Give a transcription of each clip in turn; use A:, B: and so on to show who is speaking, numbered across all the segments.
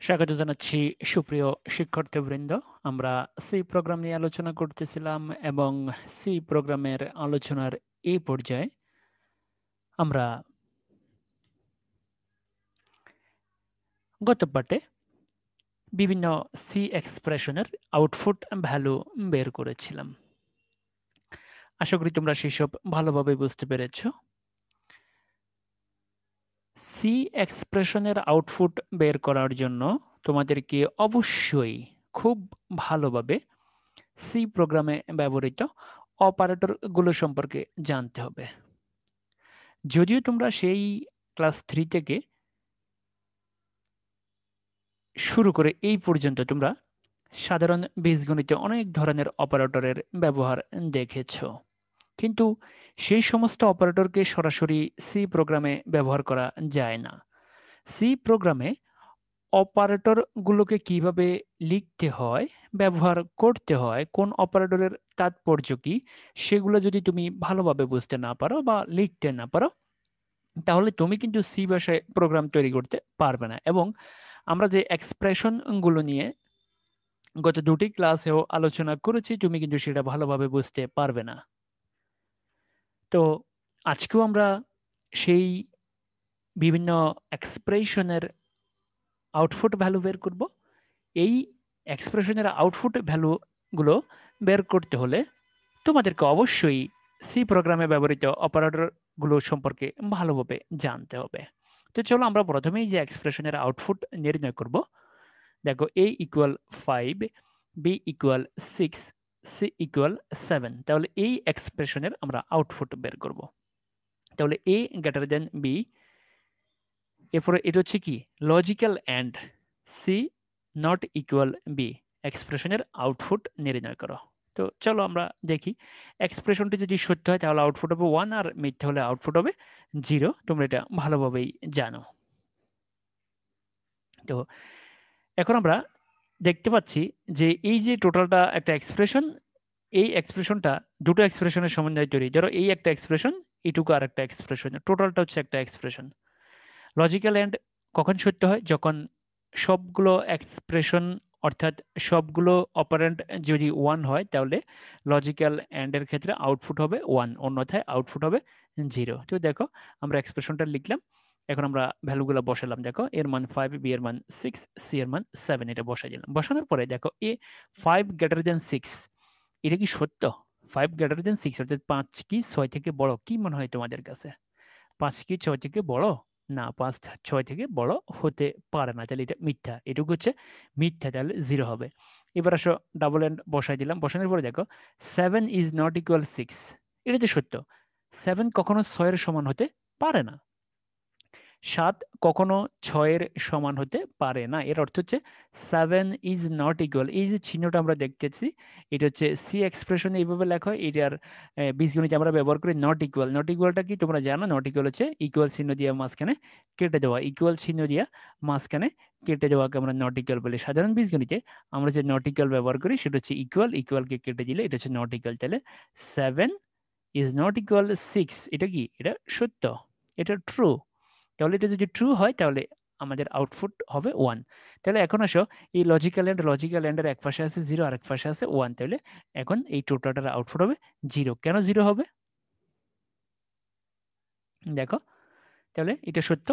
A: স্বাগত জানাচ্ছি সুপ্রিয় শিক্ষার্থীবৃন্দ। আমরা সি প্রোগ্রাম নিয়ে আলোচনা করতেছিলাম এবং সি প্রোগ্রামের আলোচনার এই পর্যায়ে আমরা গত পাঠে বিভিন্ন সি এক্সপ্রেশনের আউটপুট ভ্যালু বের করেছিলাম। আশা করি তোমরা সেসব ভালোভাবে বুঝতে পেরেছো। সি এক্সপ্রেশনের আউটপুট বের করার জন্য তোমাদেরকে অবশ্যই খুব ভালোভাবে সি প্রোগ্রামে ব্যবহৃত অপারেটরগুলো সম্পর্কে জানতে হবে। যদিও তোমরা সেই ক্লাস 3 থেকে শুরু করে এই পর্যন্ত তোমরা সাধারণ বীজগণিতে অনেক ধরনের অপারেটরের ব্যবহার দেখেছ, কিন্তু সেই সমস্ত অপারেটরকে সরাসরি সি প্রোগ্রামে ব্যবহার করা যায় না। সি প্রোগ্রামে অপারেটরগুলোকে কিভাবে লিখতে হয়, ব্যবহার করতে হয়, কোন অপারেটরের তাৎপর্য কি, সেগুলো যদি তুমি ভালোভাবে বুঝতে না পারো বা লিখতে না পারো, তাহলে তুমি কিন্তু সি ভাষায় প্রোগ্রাম তৈরি করতে পারবে না। এবং আমরা যে এক্সপ্রেশনগুলো নিয়ে গত দুটি ক্লাসেও আলোচনা করেছি, তুমি কিন্তু সেটা ভালোভাবে বুঝতে পারবে না। তো আজকেও আমরা সেই বিভিন্ন এক্সপ্রেশনের আউটপুট ভ্যালু বের করব। এই এক্সপ্রেশনের আউটপুট ভ্যালুগুলো বের করতে হলে তোমাদেরকে অবশ্যই সি প্রোগ্রামে ব্যবহৃত অপারেটরগুলো সম্পর্কে ভালোভাবে জানতে হবে। তো চলো আমরা প্রথমেই যে এক্সপ্রেশনের আউটপুট নির্ণয় করব। দেখো a equal 5, b equal 6, c equal 7। তাহলে এই এক্সপ্রেশনের আমরা আউটপুট বের করব। তাহলে a গ্রেটার দেন b, এরপরে এটা হচ্ছে কি logical and c not equal b, এক্সপ্রেশনের আউটপুট নির্ণয় করো। তো চলো আমরা দেখি, এক্সপ্রেশনটি যদি সত্য হয় তাহলে আউটপুট হবে 1, আর মিথ্যা হলে আউটপুট হবে 0। তোমরা এটা ভালোভাবেই জানো। তো এখন আমরা দেখতে পাচ্ছি যে এই যে টোটালটা একটা এক্সপ্রেশন, এই এক্সপ্রেশনটা দুটো এক্সপ্রেশনের সমন্বয়ে তৈরি। ধরো এই একটা এক্সপ্রেশন, এইটুকু আর একটা এক্সপ্রেশন, টোটালটা হচ্ছে একটা এক্সপ্রেশন। লজিক্যাল এন্ড কখন সত্য হয়? যখন সবগুলো এক্সপ্রেশন অর্থাৎ সবগুলো অপারেন্ট যদি 1 হয় তাহলে লজিক্যাল এন্ডের ক্ষেত্রে আউটপুট হবে 1, অন্যথায় আউটপুট হবে 0। তো দেখো আমরা এক্সপ্রেশনটা লিখলাম, এখন আমরা ভ্যালুগুলো বসালাম। দেখো এর মান 5, বি এর মান 6, সি এর মান 7, এটা বসাই দিলাম। বসানোর পরে দেখো এ 5 গ্রেটার দেন 6, এটা কি সত্য? 5 গ্রেটার দেন 6 অর্থাৎ 5 কি 6 থেকে বড়? কি মনে হয় তোমাদের কাছে? 5 কি 6 থেকে বড়? না, 5 6 থেকে বড় হতে পারে না, তাহলে এটা মিথ্যা। এটুকু হচ্ছে মিথ্যা, তাহলে 0 হবে। এবার আসো ডাবল এন্ড বসাই দিলাম। বসানোর পরে দেখো 7 ইজ নট ইকুয়াল 6, এটা তো সত্য। 7 কখনো 6 এর সমান হতে পারে না। 7 কখনো 6 এর সমান হতে পারে না। এর অর্থ হচ্ছে 7 ইজ নট ইকুয়াল, এই যে চিহ্নটা আমরা দেখতেছি এটা হচ্ছে সি এক্সপ্রেশনে এইভাবে লেখা হয়। এটার বীজগণিতে আমরা ব্যবহার করি নট ইকুয়াল। নট ইকুয়ালটা কি তোমরা জানো? নট ইকুয়াল হচ্ছে ইকুয়াল চিহ্ন দিয়ে মাঝখানে কেটে দেওয়া, ইকুয়াল চিহ্ন দিয়ে মাঝখানে কেটে দেওয়াকে আমরা নট ইকুয়াল বলি। সাধারণ বীজগণিতে আমরা যে নট ইকুয়াল ব্যবহার করি সেটা হচ্ছে ইকুয়াল, ইকুয়ালকে কেটে দিলে এটা হচ্ছে নট ইকুয়াল। তাহলে 7 ইজ নট ইকুয়াল 6, এটা কি? এটা সত্য, এটা ট্রু। তাহলে এটা যদি ট্রু হয় তাহলে আমাদের আউটপুট হবে 1। তাহলে এখন আসো এই লজিক্যাল এন্ডের এক পাশে আছে 0 আর এক পাশে আছে 1, তাহলে এখন এই টোটালটার আউটপুট হবে 0। কেন 0 হবে? দেখো, তাহলে এটা সত্য,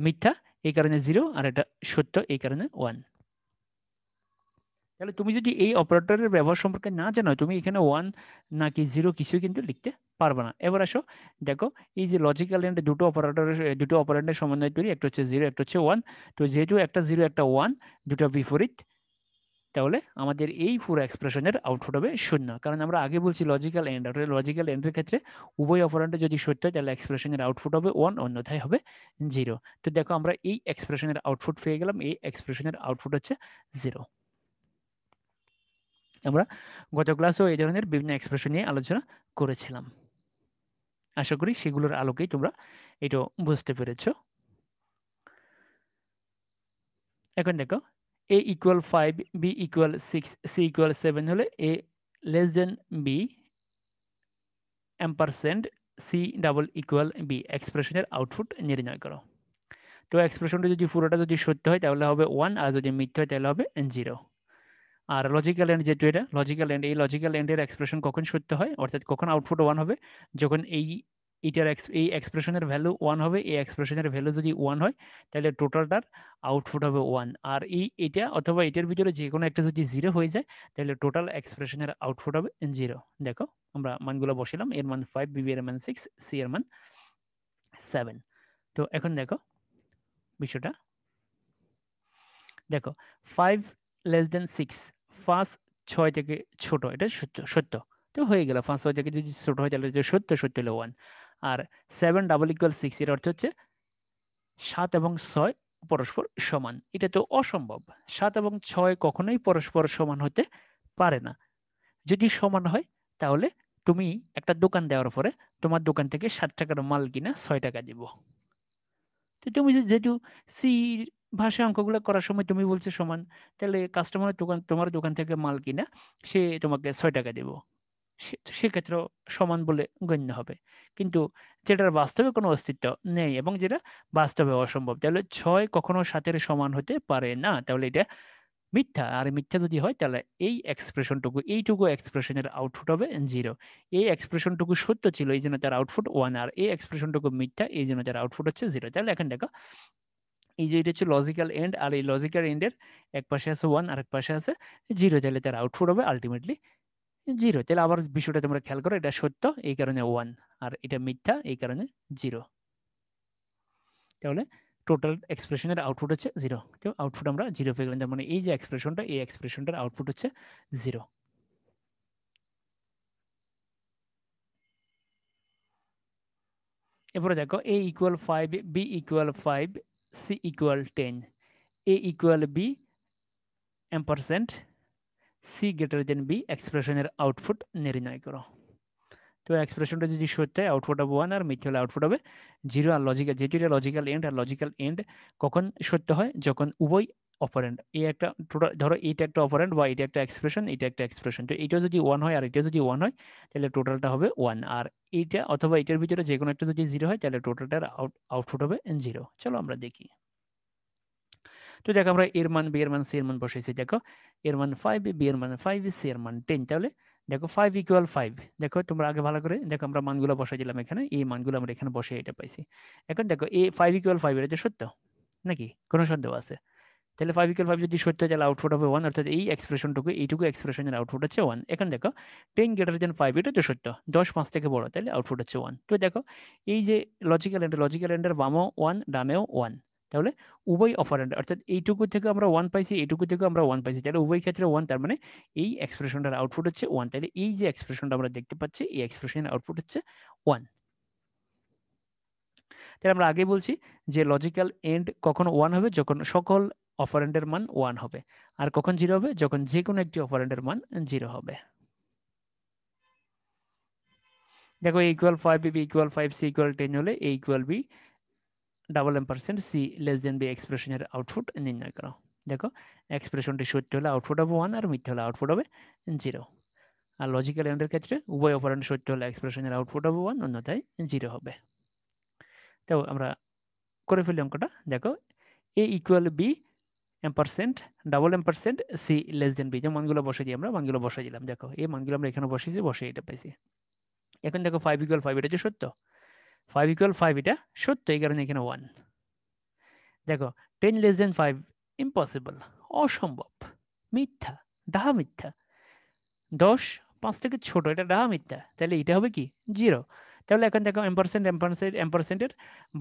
A: মিথ্যা এই কারণে 0, আর এটা সত্য এই কারণে 1। তাহলে তুমি যদি এই অপারেটরের ব্যবহার সম্পর্কে না জানো, তুমি এখানে 1 নাকি 0 কিছু কিন্তু লিখতে পারবে না। এবার আসো দেখো, এই যে লজিক্যাল এন্ড দুটো অপারেন্ডের সমন্বয় তৈরি, একটা হচ্ছে 0 একটা হচ্ছে 1। তো যেহেতু একটা 0 একটা 1 দুটো বিপরীত, তাহলে আমাদের এই পুরো এক্সপ্রেশনের আউটপুট হবে 0। কারণ আমরা আগে বলছি লজিক্যাল এন্ড, লজিক্যাল এন্ডের ক্ষেত্রে উভয় অপারেন্ডে যদি সত্য হয় তাহলে এক্সপ্রেশনের আউটপুট হবে 1, অন্যথায় হবে 0। তো দেখো আমরা এই এক্সপ্রেশনের আউটপুট পেয়ে গেলাম, এই এক্সপ্রেশনের আউটপুট হচ্ছে 0। আমরা গত ক্লাসেও এই ধরনের বিভিন্ন এক্সপ্রেশন নিয়ে আলোচনা করেছিলাম। আশা করি সেগুলোর আলোকেই তোমরা এটা বুঝতে পেরেছো। এখন দেখো a equal 5, b equal 6, c equal 7 হলে a less than b এম্পারসেন্ট c double equal b, এক্সপ্রেশনের আউটপুট নির্ণয় করো। তো এক্সপ্রেশনটা যদি পুরোটা যদি সত্য হয় তাহলে হবে 1, আর যদি মিথ্যা হয় তাহলে হবে 0। আর লজিক্যাল এন্ড যেহেতু এটা লজিক্যাল এন্ড, এই লজিক্যাল এন্ডের এক্সপ্রেশন কখন সত্য হয়, অর্থাৎ কখন আউটপুট 1 হবে, যখন এই এক্সপ্রেশনের ভ্যালু 1 হবে, এই এক্সপ্রেশনের ভ্যালু যদি 1 হয় তাহলে টোটালটার আউটপুট হবে 1। আর এটা অথবা এটার ভিতরে যে কোনো একটা যদি 0 হয়ে যায় তাহলে টোটাল এক্সপ্রেশনের আউটপুট হবে 0। দেখো আমরা মানগুলো বসালাম, এর মান 5, বি এর মান 6, সি এর মান 7। তো এখন দেখো বিষয়টা, দেখো 5 <6, 5 6 থেকে ছোট, এটা সত্য সত্য। তো হয়ে গেল, 5 6 থেকে যদি ছোট হয় তাহলে সত্য, সত্য হলো 1। আর 7 = 6 এর অর্থ হচ্ছে 7 এবং 6 পরস্পর সমান, এটা তো অসম্ভব। 7 এবং 6 কখনোই পরস্পর সমান হতে পারে না। যদি সমান হয় তাহলে তুমি একটা দোকান দেওয়ার পরে তোমার দোকান থেকে 7 টাকার মাল কিনা 6 টাকা দিব। তো তুমি যেহেতু সি ভাষায় অঙ্কগুলো করার সময় তুমি বলছো সমান, তাহলে কাস্টমারের দোকান, তোমার দোকান থেকে মাল কিনা সে তোমাকে 6 টাকা দেব, সেক্ষেত্রে সমান বলে গণ্য হবে। কিন্তু যেটার বাস্তবে কোনো অস্তিত্ব নেই এবং যেটা বাস্তবে অসম্ভব, তাহলে 6 কখনো 7-এর সমান হতে পারে না, তাহলে এটা মিথ্যা। আর মিথ্যা যদি হয় তাহলে এইটুকু এক্সপ্রেশনের আউটপুট হবে 0। এই এক্সপ্রেশনটুকু সত্য ছিল, এই জন্য তার আউটপুট 1, আর এই এক্সপ্রেশনটুকু মিথ্যা, এই জন্য তার আউটপুট হচ্ছে 0। তাহলে এখন দেখো, এই যে এটা হচ্ছে লজিক্যাল এন্ড, আর এই লজিক্যাল এন্ডের এক পাশে আছে 1 আর এক পাশে আছে 0, তাহলে তার আউটপুট হবে আলটিমেটলি 0। তাহলে আবার বিষয়টা তোমরা খেয়াল করো, এটা সত্য এই কারণে 1, আর এটা মিথ্যা এই কারণে 0। তাহলে টোটাল এক্সপ্রেশনের আউটপুট হচ্ছে 0। তো আউটপুট আমরা 0 পেয়ে গেলাম, তার মানে এই যে এক্সপ্রেশনটা, এই এক্সপ্রেশনটার আউটপুট হচ্ছে 0। এরপরে দেখো a = 5, b = 5, c = 10, a = b ampersand c b এক্সপ্রেশনের আউটপুট নির্ণয় করো। তো এক্সপ্রেশনটা যদি সত্য হয় আউটপুট হবে 1, আর মিথ্যা হলে আউটপুট হবে 0। আর লজিক্যাল, যেহেতু এটা লজিক্যাল এন্ড, আর লজিক্যাল এন্ড কখন সত্য হয়, যখন উভয় অপারেন্ড, এই একটা টোটাল, ধরো এটা একটা অপারেন্ড বা এটা একটা এক্সপ্রেশন, এটা একটা এক্সপ্রেশন, তো এটা যদি 1 হয় আর এটা যদি 1 হয় তাহলে টোটালটা হবে 1। আর এইটা অথবা এটার ভিতরে যে কোনো একটা যদি 0 হয় তাহলে টোটালটার আউটপুট হবে 0। চলো আমরা দেখি। তো দেখো আমরা এর মান, বি এর মান, সি এর মান বসাইছি। দেখো এর মান 5, বি এর মান 5, সি এর মান 10। তাহলে দেখো 5 = 5, দেখো তোমরা আগে ভালো করে দেখো, আমরা মানগুলো বসাই দিলাম এখানে, এই মানগুলো আমরা এখানে বসে এটা পাইছি। এখন দেখো এই 5 = 5 এটা সত্য নাকি, কোনো সন্দেহ আছে? তাহলে 5 = 5 যদি সত্য হয় তাহলে আউটপুট হবে 1, অর্থাৎ এই এক্সপ্রেশনটুকু, এইটুকু এক্সপ্রেশনের আউটপুট হচ্ছে 1। এখন দেখো 10 <5, এটা তো সত্য, 10 5 থেকে বড়, তাহলে আউটপুট হচ্ছে 1। তো দেখো এই যে লজিক্যাল এন্ডের বামও 1 ডানেও 1, তাহলে উভয় অপারেন্ড, অর্থাৎ এইটুকু থেকে আমরা 1 পাইছি, এইটুকু থেকে আমরা 1 পাইছি, তাহলে উভয় ক্ষেত্রে 1, তার মানে এই এক্সপ্রেশনটার আউটপুট হচ্ছে 1। তাহলে এই যে এক্সপ্রেশনটা আমরা দেখতে পাচ্ছি, এই এক্সপ্রেশনের আউটপুট হচ্ছে 1। তাহলে আমরা আগে বলছি যে লজিক্যাল এন্ড কখন 1 হবে, যখন সকল অপারেন্ডের মান 1 হবে, আর কখন 0 হবে, যখন যে কোনো একটি অপারেন্ডের মান 0 হবে। দেখো a = 5, b = 5, c = 10 হলে a = b $& c b এক্সপ্রেশনের আউটপুট নির্ণয় করো। দেখো এক্সপ্রেশনটি সত্য হলে আউটপুট হবে 1, আর মিথ্যা হলে আউটপুট হবে 0। আর লজিক্যাল এন্ডের ক্ষেত্রে উভয় অপারেন্ড সত্য হলে এক্সপ্রেশনের আউটপুট হবে 1, অন্যথায় 0 হবে। তো আমরা করে ফেলি অঙ্কটা। দেখো a = b ampersand $& c b, যে মানগুলো বসে দিই, আমরা মানগুলো বসে দিলাম। দেখো এই মানগুলো আমরা এখানে বসেছি, বসে এটা পাইছি। এখন দেখো 5 = 5, এটা যে সত্য, 5 = 5 এটা সত্য, এই কারণে এখানে 1। দেখো 10 <5 ইম্পসিবল, অসম্ভব, মিথ্যা, ডাহা মিথ্যা। 10 5 থেকে ছোট, এটা ডাহা মিথ্যা, তাহলে এটা হবে কি 0। তাহলে এখন দেখো এম্পারসেন্টের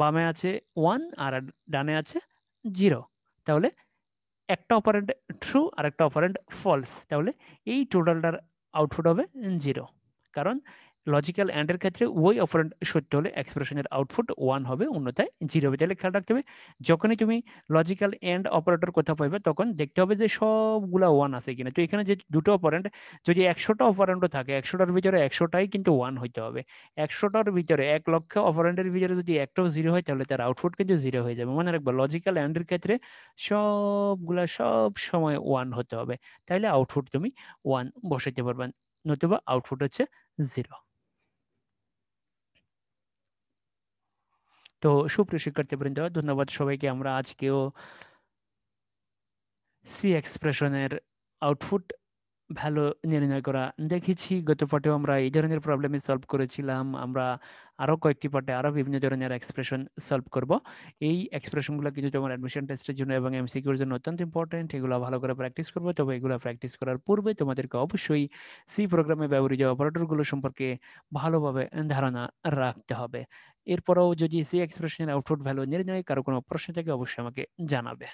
A: বামে আছে 1 আর ডানে আছে 0, তাহলে একটা অপারেন্ড ট্রু আর একটা অপারেন্ড ফলস, তাহলে এই টোটালটার আউটপুট হবে 0। কারণ লজিক্যাল অ্যান্ডের ক্ষেত্রে ওই অপারেন্ড সত্য হলে এক্সপ্রেশনের আউটপুট 1 হবে, অন্যথায় 0 হবে। তাহলে খেয়াল রাখতে হবে, যখনই তুমি লজিক্যাল এন্ড অপারেটর কথা পাইবে তখন দেখতে হবে যে সবগুলা 1 আছে কিনা। তো এখানে যে দুটো অপারেন্ড, যদি 100টা অপারেন্ডও থাকে 100টার ভিতরে 100টাই কিন্তু 1 হইতে হবে। 100টার ভিতরে 1 লক্ষ অপারেন্ডের ভিতরে যদি একটাও 0 হয় তাহলে তার আউটপুট কিন্তু 0 হয়ে যাবে। মনে রাখবো লজিক্যাল অ্যান্ডের ক্ষেত্রে সবগুলা সব সময় 1 হতে হবে, তাইলে আউটপুট তুমি 1 বসাইতে পারবে, নতুবা আউটপুট হচ্ছে 0। তো সুপ্রিয় শিক্ষার্থীবৃন্দ, ধন্যবাদ সবাইকে। আমরা আজকেও সি এক্সপ্রেশনের আউটপুট ভ্যালু নির্ণয় করা দেখেছি। গত পাঠেও আমরা এই ধরনের প্রবলেমই সলভ করেছিলাম। আমরা আরো কয়েকটি পাঠে আরো বিভিন্ন ধরনের এক্সপ্রেশন সলভ করব। এই এক্সপ্রেশনগুলো কিন্তু তোমার অ্যাডমিশন টেস্টের জন্য এবং এমসিকিউর জন্য অত্যন্ত ইম্পর্টেন্ট। এগুলো ভালো করে প্র্যাকটিস করবে। তবে এগুলো প্র্যাকটিস করার পূর্বে তোমাদেরকে অবশ্যই সি প্রোগ্রামে ব্যবহৃত অপারেটরগুলো সম্পর্কে ভালোভাবে ধারণা রাখতে হবে। এরপরেও যদি সি এক্সপ্রেশনের আউটপুট ভ্যালু নির্ণয় কারো কোনো প্রশ্ন থাকে অবশ্যই আমাকে জানাবে।